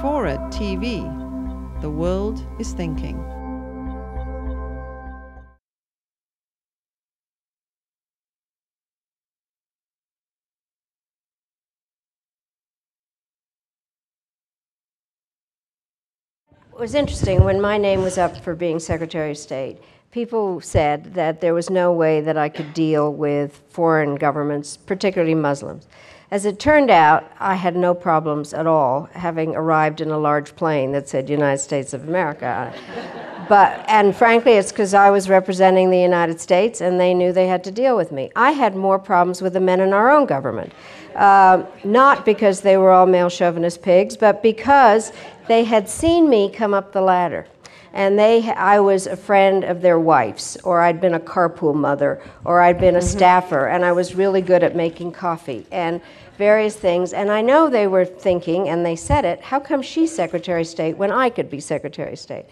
FORA.tv. The world is thinking. It was interesting, when my name was up for being Secretary of State, people said that there was no way that I could deal with foreign governments, particularly Muslims. As it turned out, I had no problems at all, having arrived in a large plane that said United States of America on it. And frankly, it's because I was representing the United States and they knew they had to deal with me. I had more problems with the men in our own government. Not because they were all male chauvinist pigs, but because they had seen me come up the ladder. And I was a friend of their wives, or I'd been a carpool mother, or I'd been a staffer, and I was really good at making coffee, and various things. And I know they were thinking, and they said it, how come she's Secretary of State when I could be Secretary of State?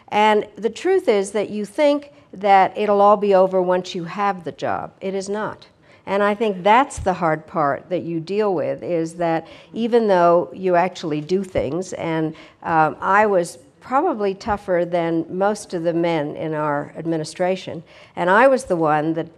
And the truth is that you think that it'll all be over once you have the job. It is not. And I think that's the hard part that you deal with, is that even though you actually do things, and I was probably tougher than most of the men in our administration. And I was the one that,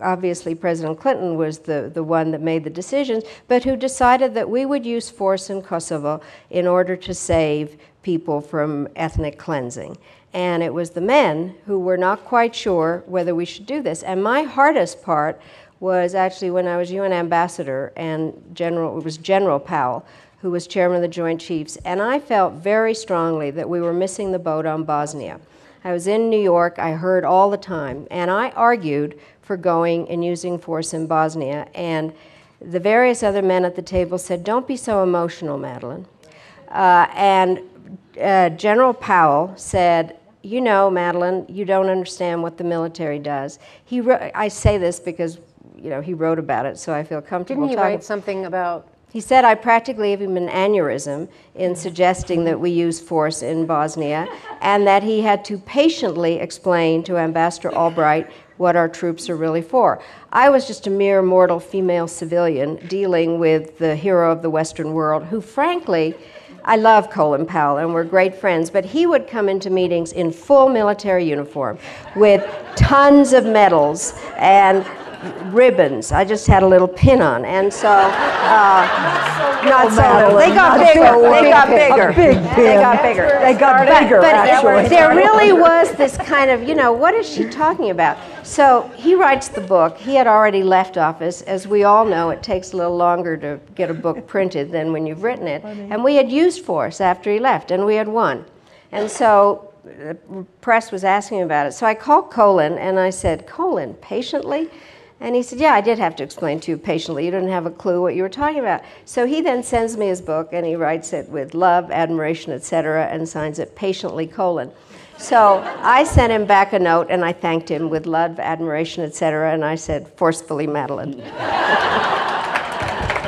obviously President Clinton was the one that made the decisions, but who decided that we would use force in Kosovo in order to save people from ethnic cleansing. And it was the men who were not quite sure whether we should do this. And my hardest part was actually when I was UN ambassador, and it was General Powell, who was chairman of the Joint Chiefs, and I felt very strongly that we were missing the boat on Bosnia. I was in New York, I heard all the time, and I argued for going and using force in Bosnia, and the various other men at the table said, don't be so emotional, Madeleine. General Powell said, you know, Madeleine, you don't understand what the military does. I say this because he wrote about it, so I feel comfortable talking. Didn't he write something about... He said, I practically gave him an aneurysm in suggesting that we use force in Bosnia, and that he had to patiently explain to Ambassador Albright what our troops are really for. I was just a mere mortal female civilian dealing with the hero of the Western world, who frankly, I love Colin Powell and we're great friends, but he would come into meetings in full military uniform with tons of medals and ribbons. I just had a little pin on, and so not so little. They got bigger. They got bigger. They got bigger. They got bigger. But there really was this kind of, what is she talking about? So he writes the book. He had already left office. As we all know, it takes a little longer to get a book printed than when you've written it. And we had used force after he left, and we had won. And so the press was asking about it. So I called Colin, and I said, Colin, patiently? And he said, yeah, I did have to explain to you patiently. You didn't have a clue what you were talking about. So he then sends me his book, and he writes it with love, admiration, etc., and signs it patiently, Colin. So I sent him back a note, and I thanked him with love, admiration, etc., and I said, forcefully, Madeleine.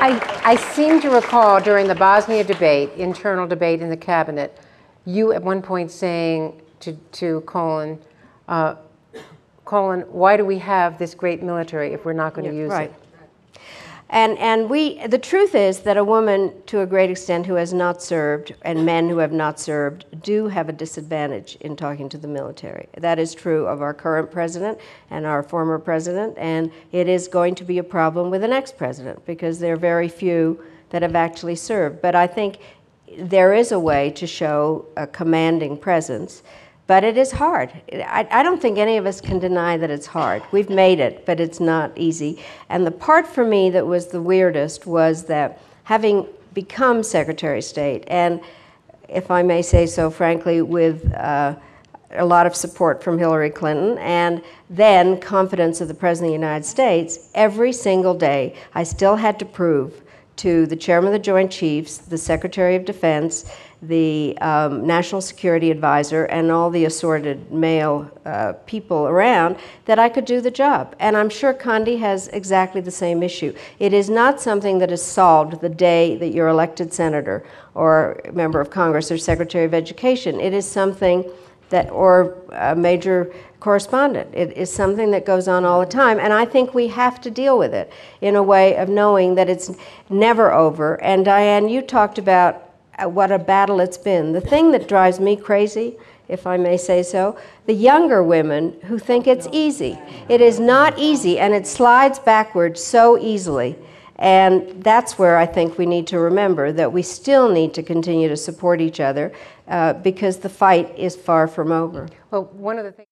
I seem to recall during the Bosnia debate, internal debate in the cabinet, you at one point saying to Colin, Colin, why do we have this great military if we're not going to use it? And the truth is that a woman, to a great extent, who has not served, and men who have not served, do have a disadvantage in talking to the military. That is true of our current president and our former president, and it is going to be a problem with the next president, because there are very few that have actually served. But I think there is a way to show a commanding presence. But it is hard. I don't think any of us can deny that it's hard. We've made it, but it's not easy. And the part for me that was the weirdest was that having become Secretary of State, and if I may say so frankly, with a lot of support from Hillary Clinton, and then confidence of the President of the United States, every single day I still had to prove to the Chairman of the Joint Chiefs, the Secretary of Defense, the National Security Advisor, and all the assorted male people around, that I could do the job. And I'm sure Condi has exactly the same issue. It is not something that is solved the day that you're elected senator or member of Congress or Secretary of Education. It is something that, or a major correspondent. It is something that goes on all the time, and I think we have to deal with it in a way of knowing that it's never over. And Dianne, you talked about what a battle it's been. The thing that drives me crazy, if I may say so, the younger women who think it's easy. It is not easy, and it slides backwards so easily. And that's where I think we need to remember that we still need to continue to support each other because the fight is far from over. Well, one of the things